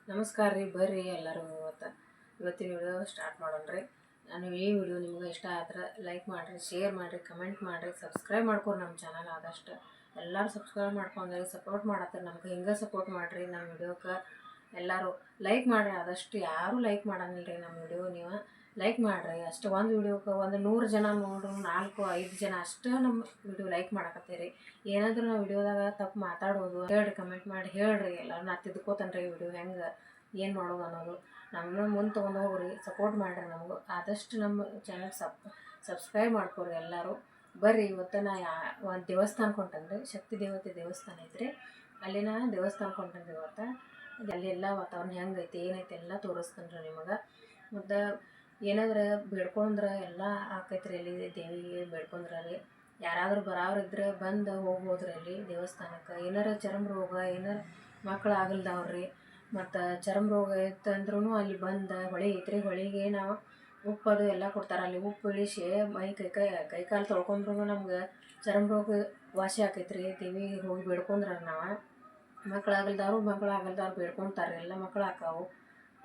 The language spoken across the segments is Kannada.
ನಮಸ್ಕಾರ ರೀ. ಬರ್ರಿ ಎಲ್ಲರೂ ಇವತ್ತಿನ ವಿಡಿಯೋ ಸ್ಟಾರ್ಟ್ ಮಾಡೋಣ್ರಿ. ನಾನು ಈ ವಿಡಿಯೋ ನಿಮ್ಗೆ ಇಷ್ಟ ಆದ್ರೆ ಲೈಕ್ ಮಾಡಿರಿ, ಶೇರ್ ಮಾಡಿರಿ, ಕಮೆಂಟ್ ಮಾಡಿರಿ, ಸಬ್ಸ್ಕ್ರೈಬ್ ಮಾಡ್ಕೊರಿ. ನಮ್ಮ ಚಾನಲ್ ಆದಷ್ಟು ಎಲ್ಲರೂ ಸಬ್ಸ್ಕ್ರೈಬ್ ಮಾಡ್ಕೊಂಡ್ರಿ, ಸಪೋರ್ಟ್ ಮಾಡತ್ತಾರೆ. ನಮ್ಗೆ ಹಿಂಗೆ ಸಪೋರ್ಟ್ ಮಾಡಿರಿ. ನಮ್ಮ ವಿಡಿಯೋಕ್ಕೆ ಎಲ್ಲರೂ ಲೈಕ್ ಮಾಡಿರಿ. ಆದಷ್ಟು ಯಾರೂ ಲೈಕ್ ಮಾಡಂಗಿಲ್ಲ ರೀ ನಮ್ಮ ವಿಡಿಯೋ. ನೀವು ಲೈಕ್ ಮಾಡಿರಿ. ಅಷ್ಟು ಒಂದು ವಿಡಿಯೋಕ್ಕೆ 100 ಜನ ನೋಡ್ರು 4-5 ಜನ ಅಷ್ಟೇ ನಮ್ಮ ವಿಡಿಯೋ ಲೈಕ್ ಮಾಡಕತ್ತೀರಿ. ಏನಾದರೂ ನಾವು ವಿಡಿಯೋದಾಗ ತಪ್ಪು ಮಾತಾಡೋದು ಹೇಳ್ರಿ, ಕಮೆಂಟ್ ಮಾಡಿ ಹೇಳ್ರಿ. ಎಲ್ಲರೂ ನಾ ತಿದ್ಕೋತೇನೆ ರೀ ವಿಡಿಯೋ ಹೆಂಗೆ ಏನು ಮಾಡೋದು ಅನ್ನೋದು. ನಮ್ಮನ್ನ ಮುಂದೆ ತೊಗೊಂಡು ಹೋಗ್ರಿ, ಸಪೋರ್ಟ್ ಮಾಡಿರಿ. ನಮಗೂ ಆದಷ್ಟು ನಮ್ಮ ಚಾನಲ್ ಸಬ್ಸ್ಕ್ರೈಬ್ ಮಾಡ್ಕೊರಿ ಎಲ್ಲರೂ. ಬರ್ರಿ. ಇವತ್ತು ನಾ ಒಂದು ದೇವಸ್ಥಾನಕ್ಕೆ ಹೊಂಟೇನ್ರಿ. ಶಕ್ತಿ ದೇವತೆ ದೇವಸ್ಥಾನ ಐತ್ರಿ. ಅಲ್ಲಿನ ದೇವಸ್ಥಾನಕ್ಕೆ ಹೊಂಟೇನ್ರಿ ಇವತ್ತು. ಅಲ್ಲೆಲ್ಲ ವಾತಾವರಣ ಹೆಂಗೈತಿ ಏನೈತಿ ಎಲ್ಲ ತೋರಿಸ್ತೇನೆ ರೀ ನಿಮಗೆ. ಮತ್ತು ಏನಾದ್ರೆ ಬೇಡ್ಕೊಂಡ್ರೆ ಎಲ್ಲ ಆಕೈತ್ರಿ. ಅಲ್ಲಿ ದೇವಿಗೆ ಬೇಡ್ಕೊಂಡ್ರೆ ರೀ ಯಾರಾದರೂ ಬರೋರಿದ್ರೆ ಬಂದು ಹೋಗ್ಬೋದ್ರಿ ಅಲ್ಲಿ ದೇವಸ್ಥಾನಕ್ಕೆ. ಏನಾರ ಚರ್ಮ ರೋಗ, ಏನಾರು ಮಕ್ಕಳು ಆಗಲ್ದವ್ರಿ, ಮತ್ತು ಚರ್ಮ ರೋಗ ಇತ್ತಂದ್ರೂ ಅಲ್ಲಿ ಬಂದು ಹೊಳೆ ಐತ್ರಿ. ಹೊಳೆಗೆ ನಾವು ಉಪ್ಪದು ಎಲ್ಲ ಕೊಡ್ತಾರೆ. ಅಲ್ಲಿ ಉಪ್ಪು ಇಳಿಸಿ ಕೈ ಕಾಲು ತೊಳ್ಕೊಂಡ್ರು ನಮ್ಗೆ ಚರ್ಮ ರೋಗ ವಾಸಿ ಆಕೈತ್ರಿ. ದೇವಿಗೆ ಹೋಗಿ ಬೇಡ್ಕೊಂಡ್ರೆ ನಾವು ಮಕ್ಕಳು ಆಗಲ್ದವ್ರು ಬೇಡ್ಕೊತಾರೆ. ಎಲ್ಲ ಮಕ್ಕಳು ಆಕಾವು.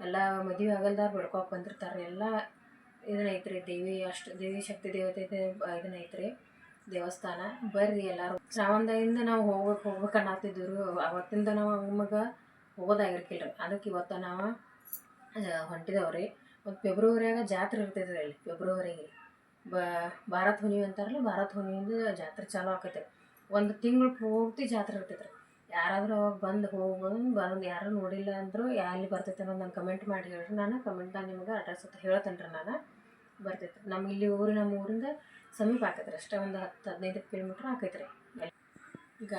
ಎಲ್ಲ ಮದುವೆ ಆಗಲ್ದವ್ರು ಬೇಡ್ಕೊಕ್ ಬಂದಿರ್ತಾರೆ. ಎಲ್ಲ ಇದನ್ನೈತ್ರಿ ದೇವಿ ಶಕ್ತಿ ದೇವತೆ ಇದನ್ನೈತ್ರಿ ದೇವಸ್ಥಾನ. ಬರ್ರಿ ಎಲ್ಲರೂ. ಶ್ರಾವಣದಿಂದ ನಾವು ಹೋಗ್ಬೇಕು ಅನ್ನತ್ತಿದ್ರು. ಅವತ್ತಿಂದ ನಾವು ನಮಗೆ ಹೋಗೋದಾಗಿರ್ಕಿಲ್ಲ ರೀ. ಅದಕ್ಕೆ ಇವತ್ತು ನಾವು ಹೊಂಟಿದವ್ರಿ. ಮತ್ತು ಫೆಬ್ರವರಿಯಾಗ ಜಾತ್ರೆ ಇರ್ತೈತೆ ರೀ ಅಲ್ಲಿ. ಫೆಬ್ರವರಿಗೆ ಭಾರತ ಹುಣ್ಣಿಮೆ ಅಂತಾರಲ್ಲ, ಭಾರತ ಹುಣ್ಣಿಮೆಯಿಂದ ಜಾತ್ರೆ ಚಾಲೂ ಆಕೈತೆ. ಒಂದು ತಿಂಗಳು ಪೂರ್ತಿ ಜಾತ್ರೆ ಇರ್ತೈತೆ ರೀ. ಯಾರಾದರೂ ಅವಾಗ ಬಂದು ಹೋಗ್ಬೋದು. ಯಾರು ನೋಡಿಲ್ಲ ಅಂದರೂ ಎಲ್ಲಿ ಬರ್ತೈತೆ ಅನ್ನೋದು ನಂಗೆ ಕಮೆಂಟ್ ಮಾಡಿ ಹೇಳ್ರಿ. ನಾನು ಕಮೆಂಟ್ದಾಗ ನಿಮ್ಗೆ ಅಡ್ರೆಸ್ ಅಂತ ಹೇಳ್ತೇನೆ ರೀ. ನಾನು ಬರ್ತೈತೆ. ನಮ್ಮ ಊರಿಂದ ಸಮೀಪ ಆಕೈತೆ ರೀ. ಅಷ್ಟೇ ಒಂದು 10-15 ಕಿಲೋಮೀಟ್ರ್ ಆಕೈತೆ ರೀ. ಈಗ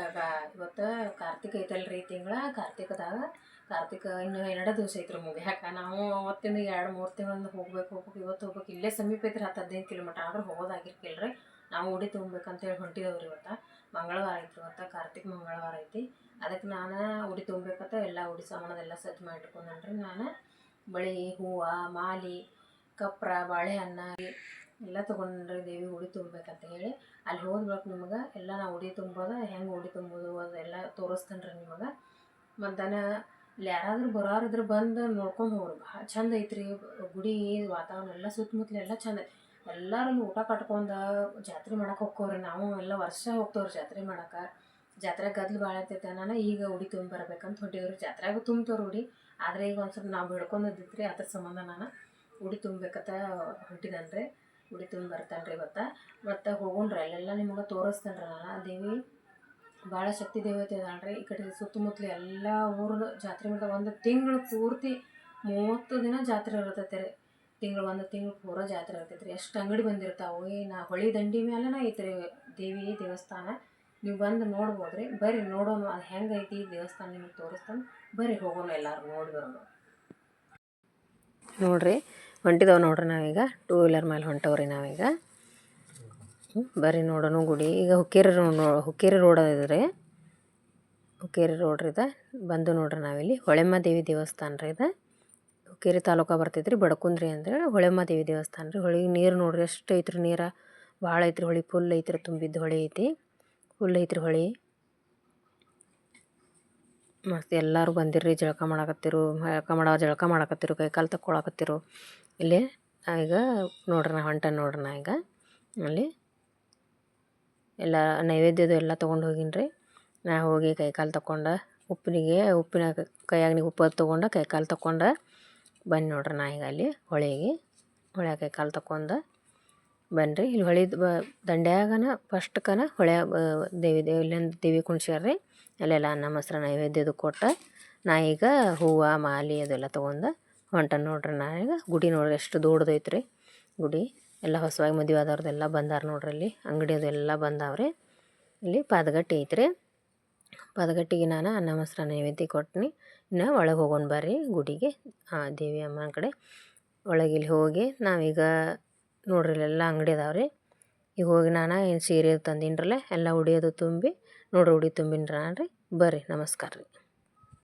ಇವತ್ತು ಕಾರ್ತಿಕ ಐತಲ್ರಿ. ತಿಂಗಳ ಕಾರ್ತಿಕ ಇನ್ನೂ 2 ದಿವಸ ಐತ್ರಿ ಮುಗಿಯಾಕ. ನಾವು ಅವತ್ತಿಂದ 2-3 ತಿಂಗಳಿಂದ ಹೋಗ್ಬೇಕು. ಇವತ್ತು ಹೋಗ್ಬೇಕು. ಇಲ್ಲೇ ಸಮೀಪ ಐತ್ರಿ, 10-15 ಕಿಲೋಮೀಟ್ರ್. ಆದ್ರೆ ಹೋಗೋದಾಗಿರ್ಕಿಲ್ಲ ರೀ. ನಾವು ಉಡಿ ತುಂಬ್ಬೇಕಂತೇಳಿ ಹೊಂಟಿದವ್ರಿ. ಇವತ್ತು ಮಂಗಳವಾರ ಐತ್ರಿ. ಇವತ್ತು ಕಾರ್ತಿಕ ಮಂಗಳವಾರ ಐತಿ. ಅದಕ್ಕೆ ನಾನು ಉಡಿ ತುಂಬ್ಬೇಕಂತ ಎಲ್ಲ ಉಡಿ ಸಾಮಾನದೆಲ್ಲ ಸಜ್ಜು ಮಾಡಿಟ್ಕೊಂಡ್ರಿ. ನಾನು ಬಳೆ, ಹೂವು, ಮಾಲೆ, ಕಪ್ರ, ಬಾಳೆಹಣ್ಣು ಎಲ್ಲ ತೊಗೊಂಡ್ರಿ. ದೇವಿ ಉಡಿ ತುಂಬ್ಬೇಕಂತ ಹೇಳಿ ಅಲ್ಲಿ ಹೋದ್ಬೇಕು. ನಿಮಗೆ ಎಲ್ಲ ನಾವು ಉಡಿ ತುಂಬೋದು, ಹೆಂಗೆ ಉಡಿ ತುಂಬೋದು ಅದೆಲ್ಲ ತೋರಿಸ್ತೇನೆ ರೀ ನಿಮಗೆ. ಮಧ್ಯಾಹ್ನ ಇಲ್ಲಿ ಯಾರಾದರೂ ಬರೋರಿದ್ರೆ ಬಂದು ನೋಡ್ಕೊಂಡು ಹೋಗ್ರಿ. ಭಾಳ ಚಂದ ಐತ್ರಿ ಗುಡಿ. ವಾತಾವರಣ ಎಲ್ಲ ಸುತ್ತಮುತ್ತಲೆಲ್ಲ ಚಂದ. ಎಲ್ಲರೂ ಊಟ ಕಟ್ಕೊಂಡು ಜಾತ್ರೆ ಮಾಡಕ್ಕೆ ಹೋಗ್ಕೋರಿ. ನಾವು ಎಲ್ಲ ವರ್ಷ ಹೋಗ್ತೇವ್ರಿ ಜಾತ್ರೆ ಮಾಡಕ್ಕೆ. ಜಾತ್ರೆಗೆ ಗದ್ಲು ಭಾಳ ಇರ್ತೈತೆ. ನಾನು ಈಗ ಉಡಿ ತುಂಬ ಬರ್ಬೇಕಂತ ಹೊಂಟಿವ್ರಿ. ಜಾತ್ರೆಗೂ ತುಂಬ್ತವ್ರಿ ಉಡಿ. ಆದರೆ ಈಗ ಒಂದು ಸ್ವಲ್ಪ ನಾವು ಬೆಳ್ಕೊಂಡಿದ್ದಿತ್ತು ರೀ. ಅದ್ರ ಸಂಬಂಧ ನಾನು ಉಡಿ ತುಂಬಬೇಕಂತ ಹೊಂಟಿದ್ದೇನೆ. ಉಡಿ ತುಂಬ ಬರ್ತಾನೆ ರೀ ಇವತ್ತು. ಮತ್ತು ಹೋಗೋಣ್ರಿ ಅಲ್ಲೆಲ್ಲ ನಿಮಗೆ ತೋರಿಸ್ತೇನೆ ರೀ. ನಾನು ದೇವಿ ಭಾಳ ಶಕ್ತಿ ದೇವತೆ ಅದಾಳ್ರಿ. ಈ ಕಡೆ ಸುತ್ತಮುತ್ತಲು ಎಲ್ಲ ಊರು ಜಾತ್ರೆ ಮಾಡ್ತಾರೆ. ಒಂದು ತಿಂಗಳು ಪೂರ್ತಿ 30 ದಿನ ಜಾತ್ರೆ ಇರ್ತೈತೆ ರೀ. ಒಂದು ತಿಂಗಳು ಪೂರ ಜಾತ್ರೆ ಇರ್ತೈತೆ ರೀ. ಎಷ್ಟು ಅಂಗಡಿ ಬಂದಿರ್ತಾವೆ. ಹೊಳೆ ದಂಡಿ ಮೇಲೆನೇ ಐತ್ರಿ ದೇವಿ ದೇವಸ್ಥಾನ. ನೀವು ಬಂದು ನೋಡ್ಬೋದು ರೀ. ಬರ್ರಿ ನೋಡೋಣ ಅದು ಹೆಂಗೈತಿ ದೇವಸ್ಥಾನ ನಿಮಗೆ ತೋರಿಸ್ತಾನೆ. ಬರ್ರಿ ಹೋಗೋಣ ಎಲ್ಲರೂ ನೋಡಿ ಬರೋಣ. ನೋಡಿರಿ ಹೊಂಟಿದವು ನೋಡ್ರಿ. ನಾವೀಗ 2 ವೀಲರ್ ಮೇಲೆ ಹೊಂಟವ್ರಿ ನಾವೀಗ. ಬರ್ರಿ ನೋಡೋಣ ಗುಡಿ. ಈಗ ಹುಕ್ಕೇರಿ ರೋಡ್ ಇದೆ ರೀ. ಹುಕ್ಕೇರಿ ರೋಡ್ ರೀ. ಬಂದು ನೋಡ್ರಿ ನಾವಿಲ್ಲಿ ಹೊಳೆಮ್ಮ ದೇವಿ ದೇವಸ್ಥಾನ ರೀ. ಇದು ಹುಕ್ಕೇರಿ ತಾಲೂಕು ಬರ್ತೈತೆ ರೀ. ಬಡಕುಂದ್ರಿ ಅಂತೇಳಿ ಹೊಳೆಮ್ಮ ದೇವಿ ದೇವಸ್ಥಾನ ರೀ. ಹೊಳಿಗೆ ನೀರು ನೋಡ್ರಿ ಎಷ್ಟು ಐತ್ರಿ. ನೀರು ಭಾಳ ಐತ್ರಿ. ಹೊಳೆ ಫುಲ್ ಐತ್ರಿ. ತುಂಬಿದ್ದು ಹೊಳೆ ಐತಿ. ಫುಲ್ ಐತ್ರಿ ಹೊಳೆ. ಮತ್ತು ಎಲ್ಲರೂ ಬಂದಿರ್ರಿ. ಜಳಕ ಮಾಡಕತ್ತಿರು, ಕೈ ಕಾಲು ತಕ್ಕೊಳಕತ್ತಿರು. ಇಲ್ಲಿ ಈಗ ನೋಡ್ರಿ ನಾ ಹೊಂಟ ನೋಡ್ರಿ. ನಾ ಈಗ ಅಲ್ಲಿ ಎಲ್ಲ ನೈವೇದ್ಯದು ಎಲ್ಲ ತೊಗೊಂಡು ಹೋಗೀನಿ ರೀ. ನಾ ಹೋಗಿ ಕೈ ಕಾಲು ತಕ್ಕೊಂಡು ಉಪ್ಪಿನ ಕೈಯಾಗ ಉಪ್ಪು ತೊಗೊಂಡು ಕೈ ಕಾಲು ತಕ್ಕೊಂಡು ಬನ್ನಿ ನೋಡ್ರಿ. ನಾ ಈಗ ಅಲ್ಲಿ ಹೊಳ್ಯಾಗ ಕೈ ಕಾಲು ತಕ್ಕೊಂಡು ಬನ್ನಿರಿ. ಇಲ್ಲಿ ಹೊಳಿದ ದಂಡ್ಯಾಗನ ಫಸ್ಟ್ಕನ ಇಲ್ಲೊಂದು ದೇವಿ ಕುಣ್ಸ್ಯಾರ ರೀ. ಅಲ್ಲೆಲ್ಲ ಅನ್ನ ಮೊಸರು ನೈವೇದ್ಯದು ಕೊಟ್ಟು ನಾ ಈಗ ಹೂವು ಮಾಲೆ ಅದೆಲ್ಲ ತೊಗೊಂಡು ಹೊಂಟೇನಿ ನೋಡ್ರಿ. ನಾ ಈಗ ಗುಡಿ ನೋಡ್ರಿ ಎಷ್ಟು ದೊಡ್ಡದೈತ್ರಿ ಗುಡಿ. ಎಲ್ಲ ಹೊಸವಾಗಿ ಮದುವೆ ಆದವ್ರದ್ದೆಲ್ಲ ಬಂದಾರ ನೋಡ್ರಿ. ಅಲ್ಲಿ ಅಂಗಡಿ ಅದೆಲ್ಲ ಬಂದಾವ್ರಿ. ಇಲ್ಲಿ ಪಾದಗಟ್ಟಿ ಐತ್ರಿ. ಪಾದಗಟ್ಟಿಗೆ ನಾನು ಅನ್ನ ಮೊಸರು ನೈವೇದ್ಯ ಕೊಟ್ಟಿನಿ. ಇನ್ನು ಒಳಗೆ ಹೋಗೋಣ ಬರ್ರಿ ಗುಡಿಗೆ, ದೇವಿ ಅಮ್ಮನ ಕಡೆ. ಒಳಗೆ ಇಲ್ಲಿ ಹೋಗಿ ನಾವೀಗ ನೋಡ್ರಿ ಇಲ್ಲೆಲ್ಲ ಅಂಗಡಿ ಅದಾವ್ರಿ. ಈಗ ಹೋಗಿ ನಾನು ಏನು ಸೀರೆ ತಂದೀನ್ರಲ್ಲ ಎಲ್ಲ ಉಡಿಯೋದು ತುಂಬಿ ನೋಡ್ರಿ. ಉಡಿ ತುಂಬಿನ್ರಿ ನಾನು ರೀ. ಬರ್ರಿ ನಮಸ್ಕಾರ ರೀ.